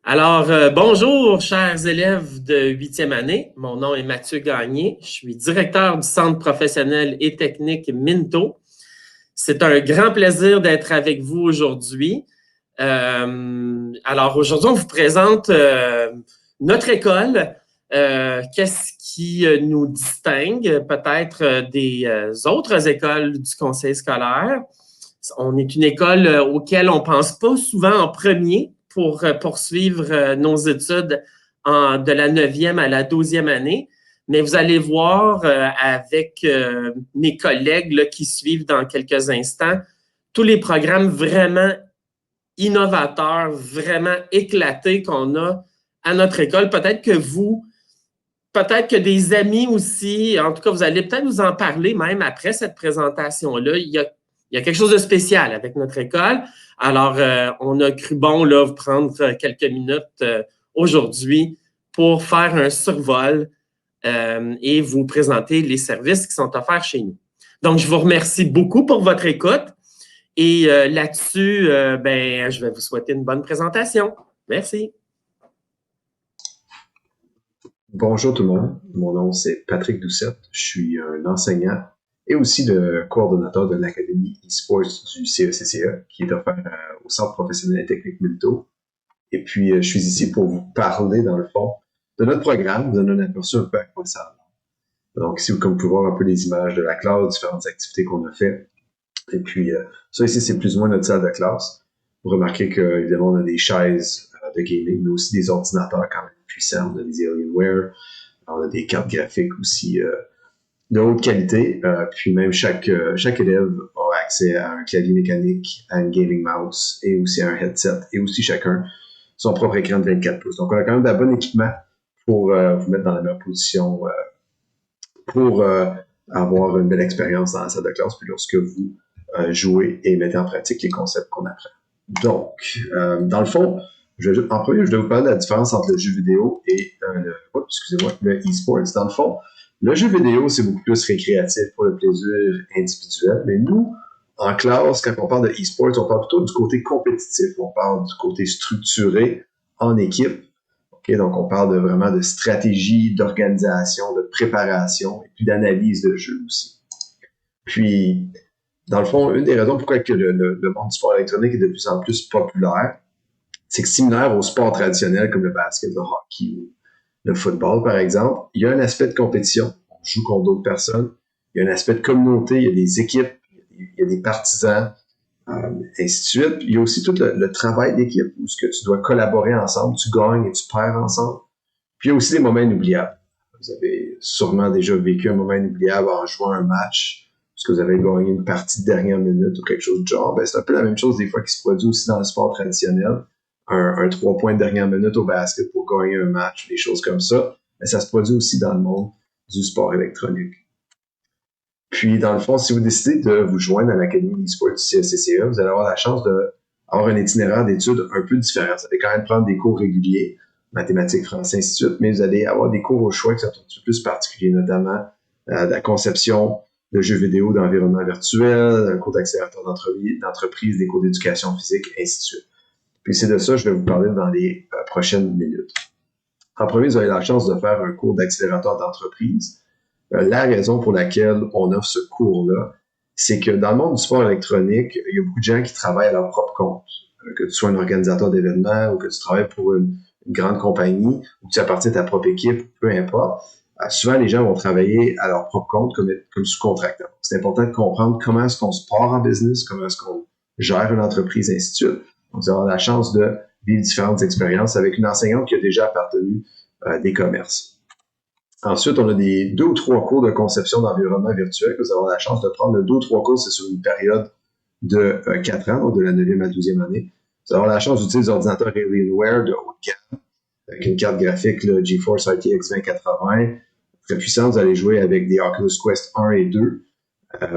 Bonjour, chers élèves de huitième année. Mon nom est Mathieu Gagné. Je suis directeur du Centre professionnel et technique Minto. C'est un grand plaisir d'être avec vous aujourd'hui. Aujourd'hui, on vous présente notre école. Qu'est-ce qui nous distingue peut-être des autres écoles du conseil scolaire? On est une école auquel on pense pas souvent en premier pour poursuivre nos études de la 9e à la 12e année. Mais vous allez voir avec mes collègues là, qui suivent dans quelques instants, tous les programmes vraiment innovateurs, vraiment éclatés qu'on a à notre école. Peut-être que des amis aussi, en tout cas, vous allez peut-être nous en parler même après cette présentation-là. Il y a quelque chose de spécial avec notre école. On a cru bon là, vous prendre quelques minutes aujourd'hui pour faire un survol et vous présenter les services qui sont offerts chez nous. Donc, je vous remercie beaucoup pour votre écoute. Et là-dessus, je vais vous souhaiter une bonne présentation. Merci. Bonjour tout le monde, mon nom c'est Patrick Doucette, je suis un enseignant et aussi le coordonnateur de l'Académie eSports du CECCE qui est offert au Centre professionnel et technique Minto. Et puis je suis ici pour vous parler dans le fond de notre programme, vous donner un aperçu un peu à quoi ça a. Donc ici, comme vous pouvez voir un peu les images de la classe, différentes activités qu'on a fait. Et puis ça ici c'est plus ou moins notre salle de classe. Vous remarquez qu'évidemment on a des chaises de gaming, mais aussi des ordinateurs quand même puissants, on a des Alienware, on a des cartes graphiques aussi de haute qualité. Puis même chaque élève a accès à un clavier mécanique, à une gaming mouse et aussi à un headset et aussi chacun son propre écran de 24 pouces. Donc on a quand même de bon équipement pour vous mettre dans la meilleure position pour avoir une belle expérience dans la salle de classe puis lorsque vous jouez et mettez en pratique les concepts qu'on apprend. Donc, dans le fond, en premier, je vais vous parler de la différence entre le jeu vidéo et le e-sports. Dans le fond, le jeu vidéo, c'est beaucoup plus récréatif pour le plaisir individuel, mais nous, en classe, quand on parle de e-sports, on parle plutôt du côté compétitif, on parle du côté structuré en équipe. Okay? Donc, on parle vraiment de stratégie, d'organisation, de préparation et puis d'analyse de jeu aussi. Puis, dans le fond, une des raisons pourquoi le monde du sport électronique est de plus en plus populaire, c'est que similaire au sport traditionnel comme le basket, le hockey ou le football, par exemple, il y a un aspect de compétition. On joue contre d'autres personnes. Il y a un aspect de communauté. Il y a des équipes. Il y a des partisans, ainsi de suite. Puis il y a aussi tout le travail d'équipe où ce que tu dois collaborer ensemble. Tu gagnes et tu perds ensemble. Puis il y a aussi des moments inoubliables. Vous avez sûrement déjà vécu un moment inoubliable en jouant un match parce que vous avez gagné une partie de dernière minute ou quelque chose de genre. Ben, c'est un peu la même chose des fois qui se produit aussi dans le sport traditionnel. Un 3 points de dernière minute au basket pour gagner un match, des choses comme ça. Mais ça se produit aussi dans le monde du sport électronique. Puis, dans le fond, si vous décidez de vous joindre à l'Académie d'e-sport du CSCCE, vous allez avoir la chance d'avoir un itinéraire d'études un peu différent. Vous allez quand même prendre des cours réguliers, mathématiques, français, ainsi de suite, mais vous allez avoir des cours au choix qui sont un petit peu plus particuliers, notamment de la conception de jeux vidéo d'environnement virtuel, un cours d'accélérateur d'entreprise, des cours d'éducation physique, ainsi de suite. Puis c'est de ça que je vais vous parler dans les prochaines minutes. En premier, vous avez la chance de faire un cours d'accélérateur d'entreprise. La raison pour laquelle on offre ce cours-là, c'est que dans le monde du sport électronique, il y a beaucoup de gens qui travaillent à leur propre compte. Que tu sois un organisateur d'événements ou que tu travailles pour une grande compagnie ou que tu appartiens à ta propre équipe, peu importe. Souvent, les gens vont travailler à leur propre compte comme sous-contractants. C'est important de comprendre comment est-ce qu'on se part en business, comment est-ce qu'on gère une entreprise, ainsi de suite. Donc, vous avez la chance de vivre différentes expériences avec une enseignante qui a déjà appartenu des commerces. Ensuite, on a des 2 ou 3 cours de conception d'environnement virtuel que vous avez la chance de prendre. Le 2 ou 3 cours, c'est sur une période de 4 ans, donc de la 9e à la 12e année. Vous avez la chance d'utiliser des ordinateurs Alienware de haut de gamme avec une carte graphique là, GeForce RTX 2080. Très puissante, vous allez jouer avec des Oculus Quest 1 et 2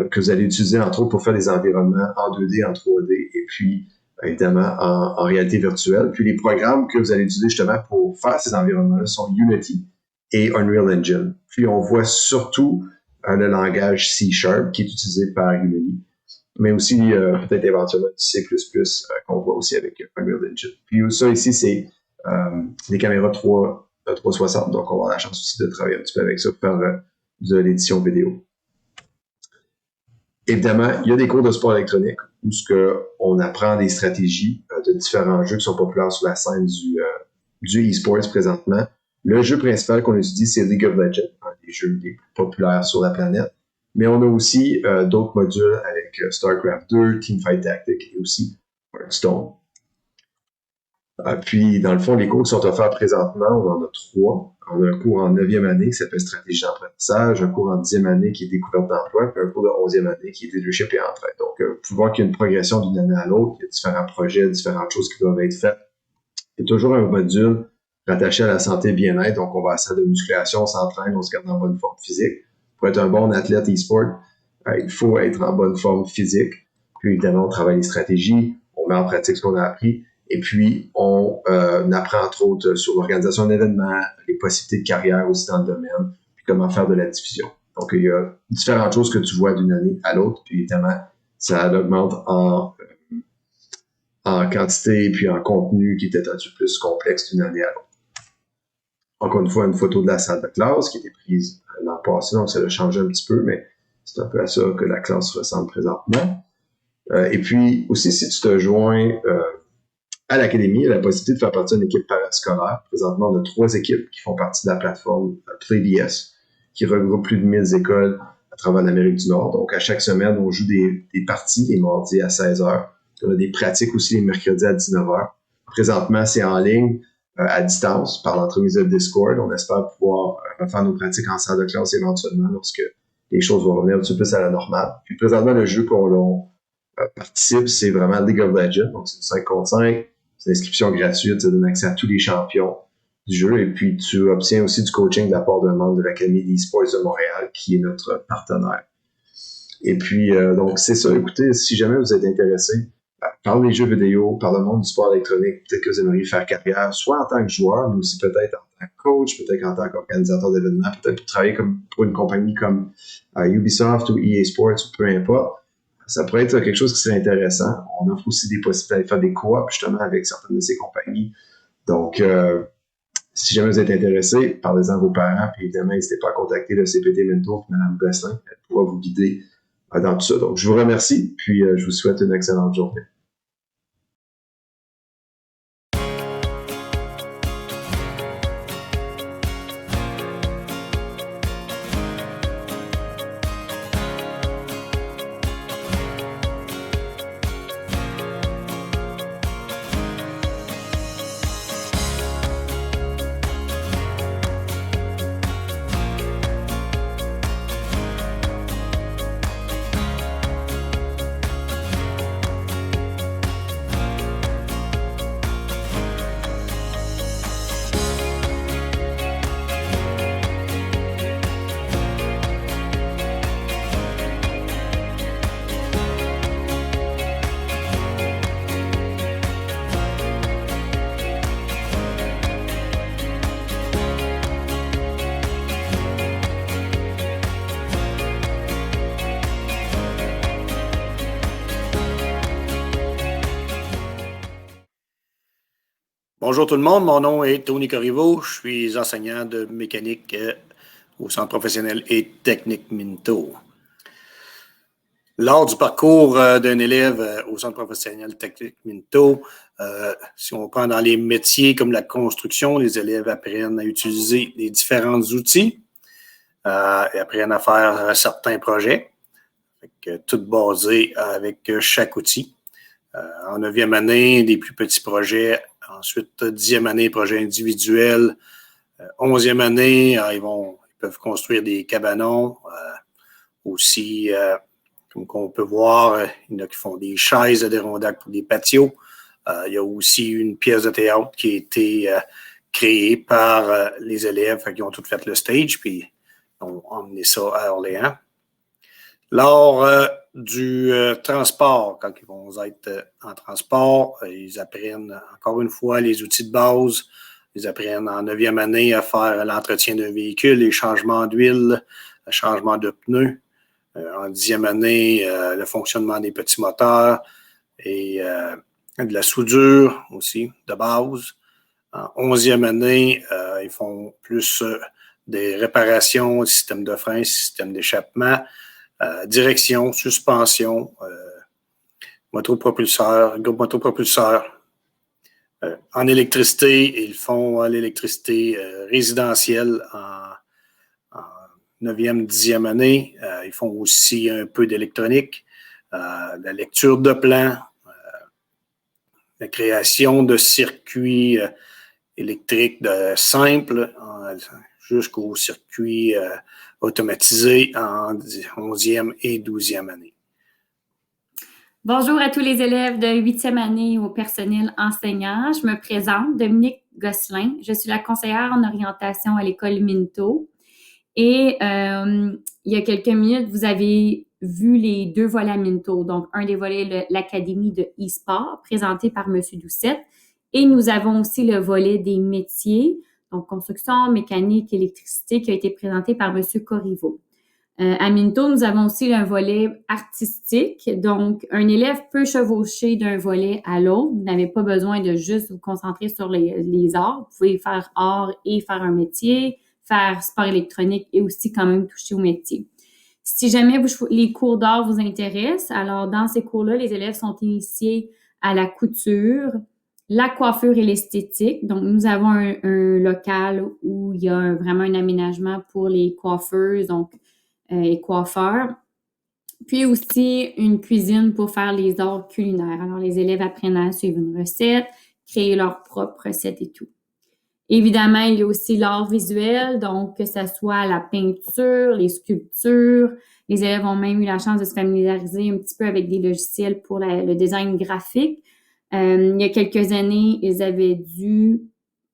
que vous allez utiliser entre autres pour faire des environnements en 2D, en 3D et puis évidemment en réalité virtuelle. Puis les programmes que vous allez utiliser justement pour faire ces environnements-là sont Unity et Unreal Engine. Puis on voit surtout le langage C# qui est utilisé par Unity, mais aussi peut-être éventuellement du C++ qu'on voit aussi avec Unreal Engine. Puis ça ici, c'est des caméras 360. Donc, on va avoir la chance aussi de travailler un petit peu avec ça pour faire de l'édition vidéo. Évidemment, il y a des cours de sport électronique où on apprend des stratégies de différents jeux qui sont populaires sur la scène du e-sports présentement. Le jeu principal qu'on étudie, c'est League of Legends, un des jeux les plus populaires sur la planète. Mais on a aussi d'autres modules avec StarCraft 2, Teamfight Tactics et aussi Hearthstone. Puis, dans le fond, les cours qui sont offerts présentement, on en a 3. On a un cours en 9e année qui s'appelle Stratégie d'apprentissage, un cours en 10e année qui est Découverte d'emploi, puis un cours de 11e année qui est Leadership et entraide. Donc, vous pouvez voir qu'il y a une progression d'une année à l'autre, il y a différents projets, différentes choses qui doivent être faites. Il y a toujours un module rattaché à la santé et bien-être, donc on va à la salle de musculation, on s'entraîne, on se garde en bonne forme physique. Pour être un bon athlète e-sport, il faut être en bonne forme physique. Puis évidemment, on travaille les stratégies, on met en pratique ce qu'on a appris. Et puis, on apprend entre autres sur l'organisation d'événements, les possibilités de carrière aussi dans le domaine, puis comment faire de la diffusion. Donc, il y a différentes choses que tu vois d'une année à l'autre, puis évidemment, ça augmente en quantité et puis en contenu qui est un peu plus complexe d'une année à l'autre. Encore une fois, une photo de la salle de classe qui a été prise l'an passé, donc ça a changé un petit peu, mais c'est un peu à ça que la classe ressemble présentement. Et puis, aussi, si tu te joins à l'académie, il y a la possibilité de faire partie d'une équipe parascolaire. Présentement, on a 3 équipes qui font partie de la plateforme PlayDS, qui regroupe plus de 1000 écoles à travers l'Amérique du Nord. Donc, à chaque semaine, on joue des parties les mardis à 16h. On a des pratiques aussi les mercredis à 19h. Présentement, c'est en ligne, à distance, par l'entremise de Discord. On espère pouvoir faire nos pratiques en salle de classe éventuellement lorsque les choses vont revenir un petit peu plus à la normale. Puis présentement, le jeu qu'on participe, c'est vraiment League of Legends. Donc, c'est du 5 contre 5. C'est une inscription gratuite, ça donne accès à tous les champions du jeu. Et puis, tu obtiens aussi du coaching de la part d'un membre de l'Académie d'e-sports de Montréal, qui est notre partenaire. Et puis, donc, c'est ça. Écoutez, si jamais vous êtes intéressé par les jeux vidéo, par le monde du sport électronique, peut-être que vous aimeriez faire carrière, soit en tant que joueur, mais aussi peut-être en tant que coach, peut-être en tant qu'organisateur d'événements, peut-être pour travailler pour une compagnie comme Ubisoft ou EA Sports, ou peu importe. Ça pourrait être quelque chose qui serait intéressant. On offre aussi des possibilités de faire des coops, justement, avec certaines de ces compagnies. Donc, si jamais vous êtes intéressé, parlez-en à vos parents, puis évidemment, n'hésitez pas à contacter le CPT Mentor, puis Mme Gosselin, elle pourra vous guider dans tout ça. Donc, je vous remercie, puis je vous souhaite une excellente journée. Bonjour tout le monde, mon nom est Tony Corriveau, je suis enseignant de mécanique au Centre professionnel et technique Minto. Lors du parcours d'un élève au Centre professionnel technique Minto, si on prend dans les métiers comme la construction, les élèves apprennent à utiliser les différents outils et apprennent à faire certains projets, tout basé avec chaque outil. En 9e année, des plus petits projets. Ensuite, 10e année, projet individuel. 11e année, ils peuvent construire des cabanons. Aussi, comme on peut voir, il y en a qui font des chaises Adirondack pour des patios. Il y a aussi une pièce de théâtre qui a été créée par les élèves qui ont tout fait le stage, puis ont emmené ça à Orléans. Lors du transport, quand ils vont être en transport, ils apprennent encore une fois les outils de base. Ils apprennent en 9e année à faire l'entretien d'un véhicule, les changements d'huile, le changement de pneus. En 10e année, le fonctionnement des petits moteurs et de la soudure aussi de base. En 11e année, ils font plus des réparations, système de frein, système d'échappement, direction, suspension, motopropulseur, groupe motopropulseur. En électricité, ils font l'électricité résidentielle en 9e, 10e année. Ils font aussi un peu d'électronique, la lecture de plans, la création de circuits électriques simples jusqu'aux circuits automatisés en 11e et 12e année. Bonjour à tous les élèves de 8e année au personnel enseignant. Je me présente, Dominique Gosselin. Je suis la conseillère en orientation à l'école Minto. Et il y a quelques minutes, vous avez vu les 2 volets à Minto. Donc, un des volets, l'Académie de e-sport, présenté par M. Doucette. Et nous avons aussi le volet des métiers, donc construction, mécanique, électricité, qui a été présenté par M. Corriveau. À Minto, nous avons aussi un volet artistique. Donc, un élève peut chevaucher d'un volet à l'autre. Vous n'avez pas besoin de juste vous concentrer sur les arts. Vous pouvez faire art et faire un métier, faire sport électronique et aussi quand même toucher au métier. Si jamais les cours d'art vous intéressent, alors dans ces cours-là, les élèves sont initiés à la couture, la coiffure et l'esthétique. Donc, nous avons un local où il y a vraiment un aménagement pour les coiffeuses, donc et coiffeurs. Puis aussi une cuisine pour faire les arts culinaires. Alors, les élèves apprennent à suivre une recette, créer leur propre recette et tout. Évidemment, il y a aussi l'art visuel, donc que ce soit la peinture, les sculptures. Les élèves ont même eu la chance de se familiariser un petit peu avec des logiciels pour le design graphique. Il y a quelques années, ils avaient dû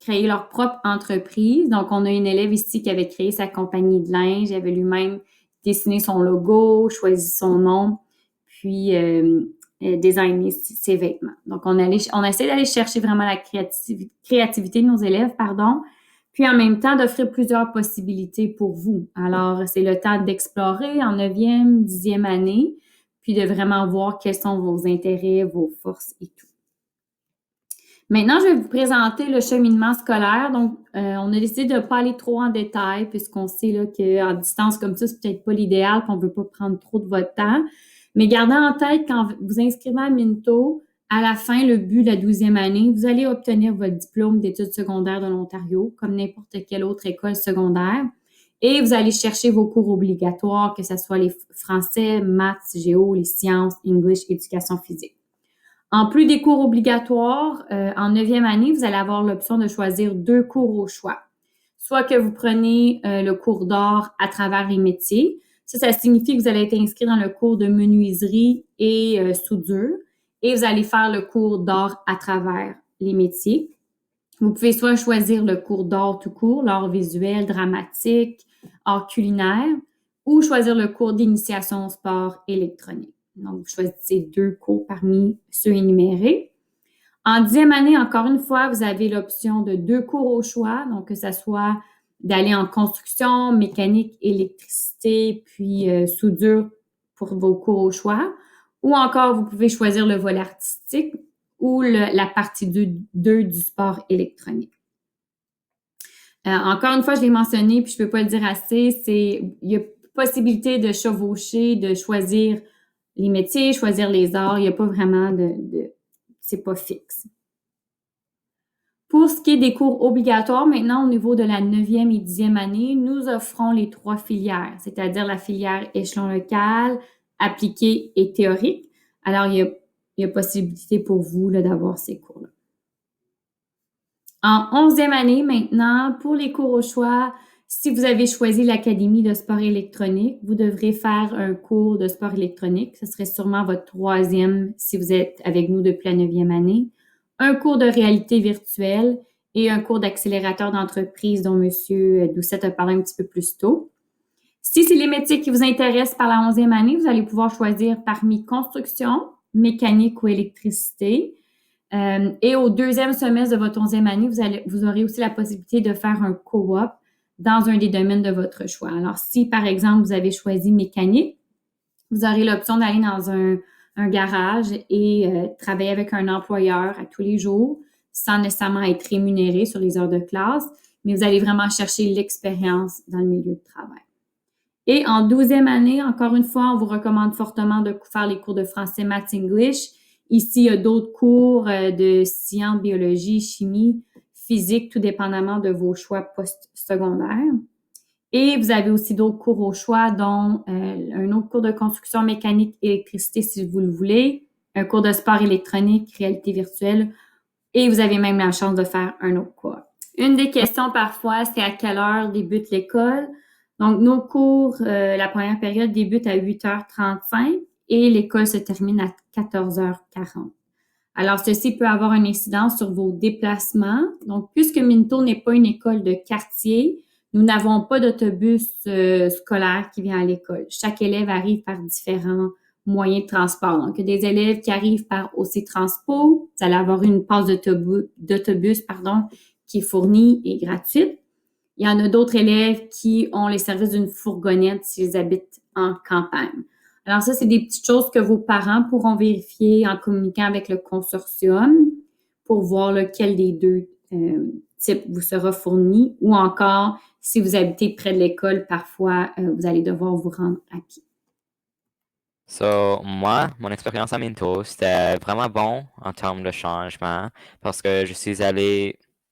créer leur propre entreprise. Donc, on a une élève ici qui avait créé sa compagnie de linge. Il avait lui-même dessiné son logo, choisi son nom, puis designer ses vêtements. Donc, on essaie d'aller chercher vraiment la créativité de nos élèves, puis en même temps d'offrir plusieurs possibilités pour vous. Alors, c'est le temps d'explorer en 9e, 10e année, puis de vraiment voir quels sont vos intérêts, vos forces et tout. Maintenant, je vais vous présenter le cheminement scolaire. Donc, on a décidé de ne pas aller trop en détail puisqu'on sait là, qu'en distance comme ça, c'est peut-être pas l'idéal, qu'on ne veut pas prendre trop de votre temps. Mais gardez en tête, quand vous inscrivez à Minto, à la fin, le but de la 12e année, vous allez obtenir votre diplôme d'études secondaires de l'Ontario, comme n'importe quelle autre école secondaire. Et vous allez chercher vos cours obligatoires, que ce soit les français, maths, géo, les sciences, English, éducation physique. En plus des cours obligatoires, en 9e année, vous allez avoir l'option de choisir 2 cours au choix. Soit que vous prenez le cours d'art à travers les métiers. Ça signifie que vous allez être inscrit dans le cours de menuiserie et soudure. Et vous allez faire le cours d'art à travers les métiers. Vous pouvez soit choisir le cours d'art tout court, l'art visuel, dramatique, art culinaire, ou choisir le cours d'initiation au sport électronique. Donc, vous choisissez 2 cours parmi ceux énumérés. En 10e année, encore une fois, vous avez l'option de 2 cours au choix, donc que ce soit d'aller en construction, mécanique, électricité, puis soudure pour vos cours au choix. Ou encore, vous pouvez choisir le volet artistique ou la partie 2 du sport électronique. Encore une fois, je l'ai mentionné, puis je ne peux pas le dire assez, il y a possibilité de chevaucher, de choisir les métiers, choisir les arts. Il n'y a pas vraiment c'est pas fixe. Pour ce qui est des cours obligatoires, maintenant, au niveau de la 9e et 10e année, nous offrons les 3 filières, c'est-à-dire la filière échelon local, appliqué et théorique. Alors, il y a possibilité pour vous là, d'avoir ces cours-là. En 11e année, maintenant, pour les cours au choix, si vous avez choisi l'Académie de sport électronique, vous devrez faire un cours de sport électronique. Ce serait sûrement votre 3e si vous êtes avec nous depuis la 9e année. Un cours de réalité virtuelle et un cours d'accélérateur d'entreprise dont M. Doucette a parlé un petit peu plus tôt. Si c'est les métiers qui vous intéressent par la 11e année, vous allez pouvoir choisir parmi construction, mécanique ou électricité. Et au 2e semestre de votre 11e année, vous aurez aussi la possibilité de faire un co-op dans un des domaines de votre choix. Alors, si, par exemple, vous avez choisi mécanique, vous aurez l'option d'aller dans un garage et travailler avec un employeur à tous les jours. sans nécessairement être rémunéré sur les heures de classe, mais vous allez vraiment chercher l'expérience dans le milieu de travail. Et en 12e année, encore une fois, on vous recommande fortement de faire les cours de français, maths, English. Ici, il y a d'autres cours de sciences, biologie, chimie, physique, tout dépendamment de vos choix post-secondaires. Et vous avez aussi d'autres cours au choix, dont un autre cours de construction mécanique, électricité, si vous le voulez, un cours de sport électronique, réalité virtuelle, et vous avez même la chance de faire un autre cours. Une des questions parfois, c'est à quelle heure débute l'école. Donc, nos cours, la première période débute à 8h35 et l'école se termine à 14h40. Alors, ceci peut avoir une incidence sur vos déplacements. Donc, puisque Minto n'est pas une école de quartier, nous n'avons pas d'autobus scolaire qui vient à l'école. Chaque élève arrive par différents moyens de transport. Donc, il y a des élèves qui arrivent par OC Transpo. Vous allez avoir une passe d'autobus, qui est fournie et gratuite. Il y en a d'autres élèves qui ont les services d'une fourgonnette s'ils habitent en campagne. Alors ça, c'est des petites choses que vos parents pourront vérifier en communiquant avec le consortium pour voir lequel des deux types vous sera fourni ou encore, si vous habitez près de l'école, parfois, vous allez devoir vous rendre à pied. So, moi, mon expérience à Minto, c'était vraiment bon en termes de changement parce que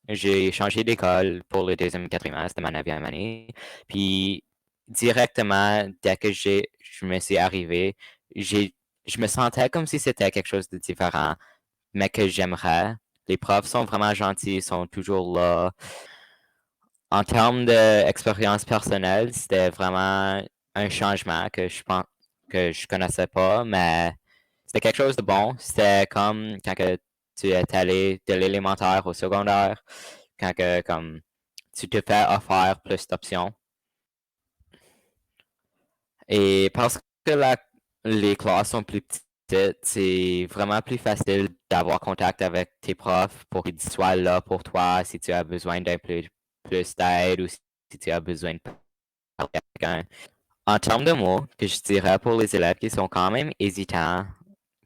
j'ai changé d'école pour le deuxième quatrième de ma 9e année. Puis, directement, dès que je me suis arrivé, je me sentais comme si c'était quelque chose de différent, mais que j'aimerais. Les profs sont vraiment gentils, sont toujours là. En termes d'expérience personnelle, c'était vraiment un changement que je connaissais pas, mais c'était quelque chose de bon. C'était comme quand tu es allé de l'élémentaire au secondaire, quand comme tu te fais offrir plus d'options. Et parce que les classes sont plus petites, c'est vraiment plus facile d'avoir contact avec tes profs pour qu'ils soient là pour toi si tu as besoin d'un plus d'aide ou si tu as besoin de parler à quelqu'un. En termes de mots, que je dirais pour les élèves qui sont quand même hésitants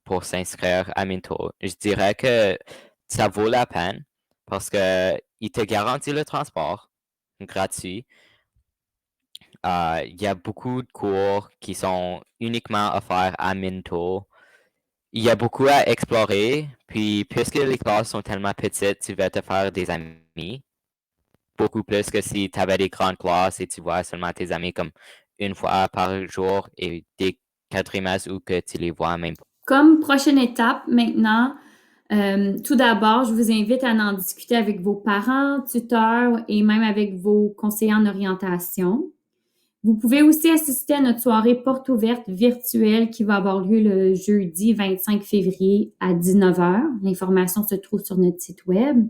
pour s'inscrire à Minto, je dirais que ça vaut la peine parce qu'il te garantit le transport gratuit. Il y a beaucoup de cours qui sont uniquement offerts à Minto. Il y a beaucoup à explorer, puis puisque les classes sont tellement petites, tu vas te faire des amis. Beaucoup plus que si tu avais des grandes classes et tu vois seulement tes amis comme une fois par jour et des quatrièmes ou que tu les vois même pas. Comme prochaine étape maintenant, tout d'abord, je vous invite à en discuter avec vos parents, tuteurs et même avec vos conseillers en orientation. Vous pouvez aussi assister à notre soirée porte ouverte virtuelle qui va avoir lieu le jeudi 25 février à 19h. L'information se trouve sur notre site web.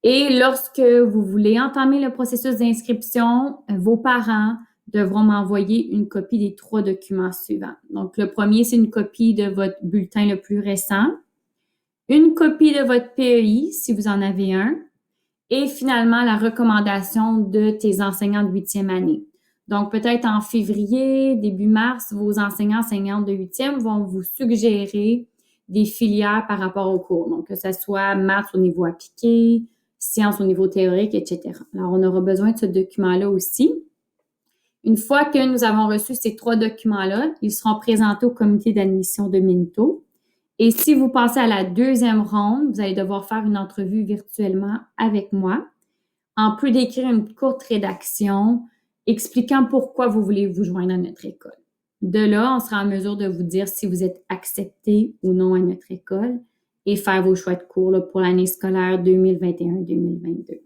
Et lorsque vous voulez entamer le processus d'inscription, vos parents devront m'envoyer une copie des 3 documents suivants. Donc, le premier, c'est une copie de votre bulletin le plus récent, une copie de votre PEI, si vous en avez un, et finalement, la recommandation de tes enseignants de 8e année. Donc, peut-être en février, début mars, vos enseignantes de 8e vont vous suggérer des filières par rapport au cours. Donc, que ce soit maths au niveau appliqué, sciences au niveau théorique, etc. Alors, on aura besoin de ce document-là aussi. Une fois que nous avons reçu ces 3 documents-là, ils seront présentés au comité d'admission de Minto. Et si vous passez à la 2e ronde, vous allez devoir faire une entrevue virtuellement avec moi, en plus d'écrire une courte rédaction expliquant pourquoi vous voulez vous joindre à notre école. De là, on sera en mesure de vous dire si vous êtes accepté ou non à notre école et faire vos choix de cours là, pour l'année scolaire 2021-2022.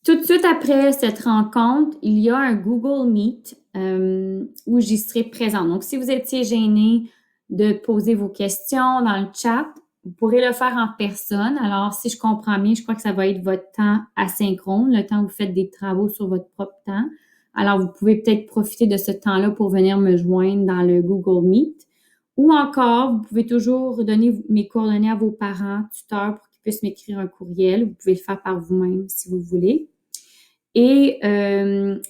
Tout de suite après cette rencontre, il y a un Google Meet où j'y serai présente. Donc, si vous étiez gêné de poser vos questions dans le chat, vous pourrez le faire en personne. Alors, si je comprends bien, je crois que ça va être votre temps asynchrone, le temps où vous faites des travaux sur votre propre temps. Alors, vous pouvez peut-être profiter de ce temps-là pour venir me joindre dans le Google Meet. Ou encore, vous pouvez toujours donner mes coordonnées à vos parents, tuteurs, pour qu'ils puissent m'écrire un courriel. Vous pouvez le faire par vous-même si vous voulez. Et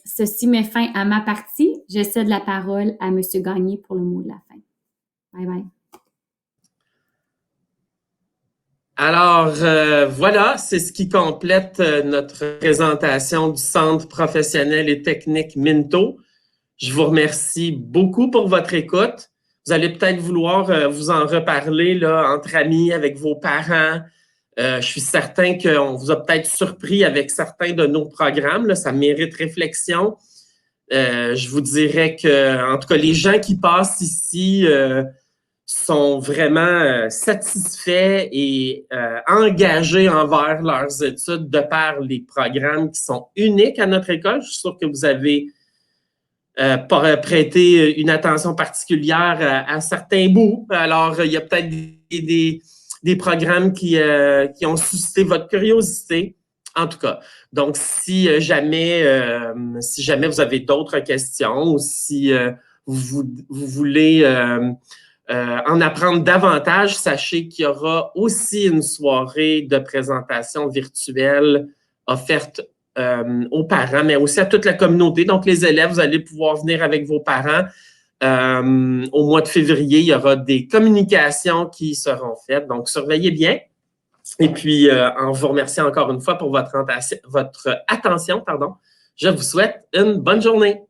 ceci met fin à ma partie. Je cède la parole à M. Gagné pour le mot de la fin. Bye bye. Alors, voilà, c'est ce qui complète notre présentation du Centre professionnel et technique Minto. Je vous remercie beaucoup pour votre écoute. Vous allez peut-être vouloir vous en reparler là, entre amis, avec vos parents. Je suis certain qu'on vous a peut-être surpris avec certains de nos programmes. Là, ça mérite réflexion. Je vous dirais que, en tout cas, les gens qui passent ici sont vraiment satisfaits et engagés envers leurs études de par les programmes qui sont uniques à notre école. Je suis sûr que vous avez prêté une attention particulière à certains bouts. Alors, il y a peut-être des programmes qui ont suscité votre curiosité. En tout cas, donc si jamais vous avez d'autres questions ou si vous voulez en apprendre davantage, sachez qu'il y aura aussi une soirée de présentation virtuelle offerte aux parents, mais aussi à toute la communauté. Donc, les élèves, vous allez pouvoir venir avec vos parents. Au mois de février, il y aura des communications qui seront faites. Donc, surveillez bien. Et puis, en vous remerciant encore une fois pour votre attention, je vous souhaite une bonne journée.